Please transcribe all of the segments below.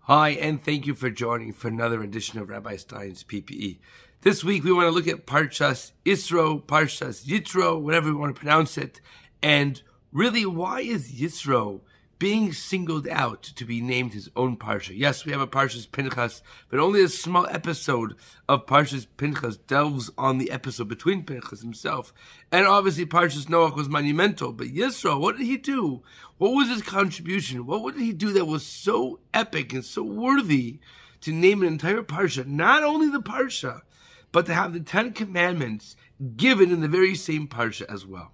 Hi, and thank you for joining for another edition of Rabbi Stein's PPE. This week we want to look at Parshas Yisro, Parshas Yitro, whatever we want to pronounce it. And really, why is Yisro being singled out to be named his own Parsha? Yes, we have a Parshas Pinchas, but only a small episode of Parshas Pinchas delves on the episode between Pinchas himself. And obviously Parshas Noach was monumental, but Yisro, what did he do? What was his contribution? What did he do that was so epic and so worthy to name an entire Parsha? Not only the Parsha, but to have the 10 Commandments given in the very same Parsha as well.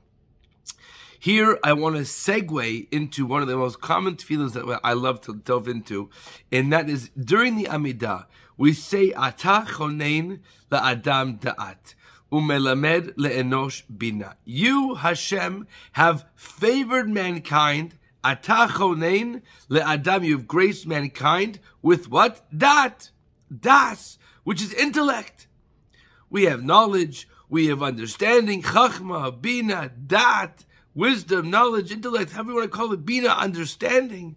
Here, I want to segue into one of the most common feelings that I love to delve into, and that is during the Amidah, we say, Ata chonein la'adam da'at, umelamed le'enosh bina. You, Hashem, have favored mankind. Ata chonein le'adam, you have graced mankind with what? Dat. Das, which is intellect. We have knowledge, we have understanding, chachma, bina, dat, wisdom, knowledge, intellect, however you want to call it, bina, understanding.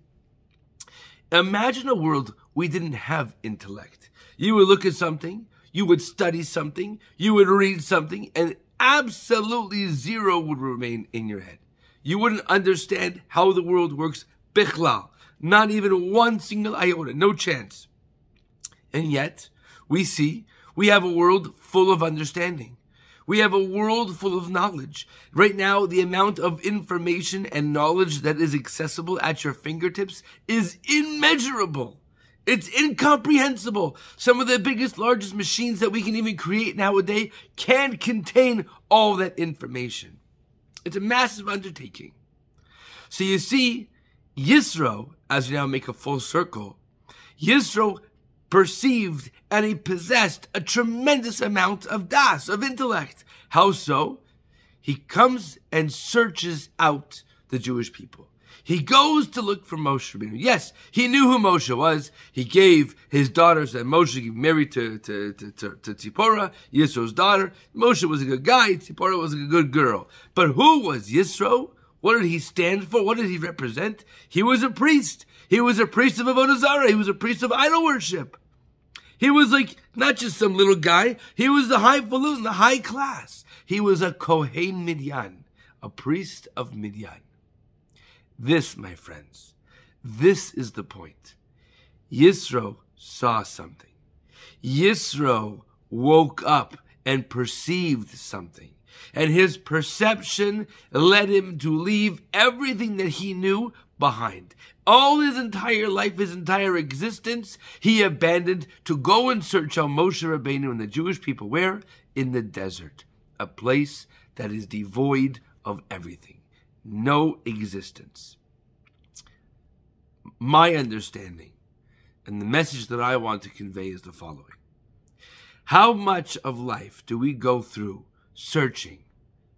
Imagine a world we didn't have intellect. You would look at something, you would study something, you would read something, and absolutely zero would remain in your head. You wouldn't understand how the world works, bichlal, not even one single iota, no chance. And yet, we have a world full of understanding. We have a world full of knowledge. Right now, the amount of information and knowledge that is accessible at your fingertips is immeasurable. It's incomprehensible. Some of the biggest, largest machines that we can even create nowadays can't contain all that information. It's a massive undertaking. So you see, Yisro, as we now make a full circle, Yisro perceived and he possessed a tremendous amount of das, of intellect. How so? He comes and searches out the Jewish people. He goes to look for Moshe Rabbeinu. Yes, he knew who Moshe was. He gave his daughters that Moshe married to Tzipporah, Yisro's daughter. Moshe was a good guy. Tzipporah was a good girl. But who was Yisro? What did he stand for? What did he represent? He was a priest. He was a priest of Avodah Zarah. He was a priest of idol worship. He was like, not just some little guy. He was the highfalutin, the high class. He was a Kohen Midyan, a priest of Midyan. This, my friends, this is the point. Yisro saw something. Yisro woke up and perceived something. And his perception led him to leave everything that he knew behind. All his entire life, his entire existence, he abandoned to go and search out Moshe Rabbeinu and the Jewish people. Where? In the desert. A place that is devoid of everything. No existence. My understanding and the message that I want to convey is the following. How much of life do we go through searching,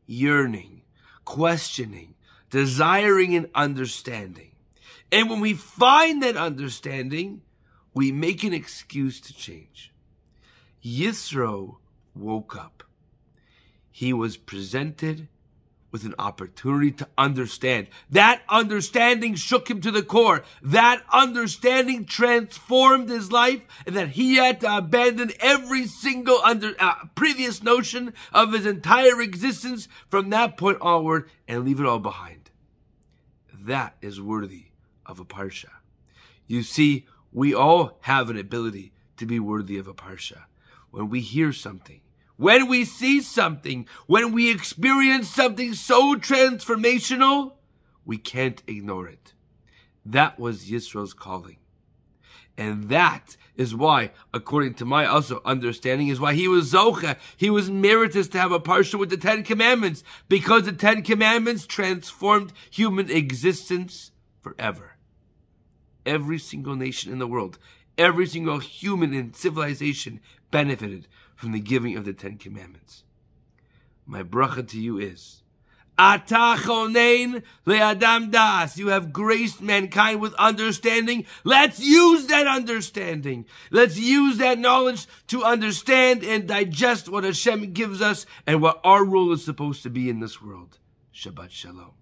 yearning, questioning, desiring and understanding? And when we find that understanding, we make an excuse to change. Yisro woke up. He was presented with an opportunity to understand. That understanding shook him to the core. That understanding transformed his life, and that he had to abandon every single previous notion of his entire existence from that point onward and leave it all behind. That is worthy of a Parsha. You see, we all have an ability to be worthy of a Parsha. When we hear something, when we see something, when we experience something so transformational, we can't ignore it. That was Yisro's calling. And that is why, according to my also understanding, is why he was Zocha. He was meritorious to have a Parsha with the 10 Commandments, because the 10 Commandments transformed human existence forever. Every single nation in the world, every single human in civilization benefited from the giving of the 10 Commandments. My bracha to you is, Ata chonein le'adam das. You have graced mankind with understanding. Let's use that understanding. Let's use that knowledge to understand and digest what Hashem gives us and what our role is supposed to be in this world. Shabbat Shalom.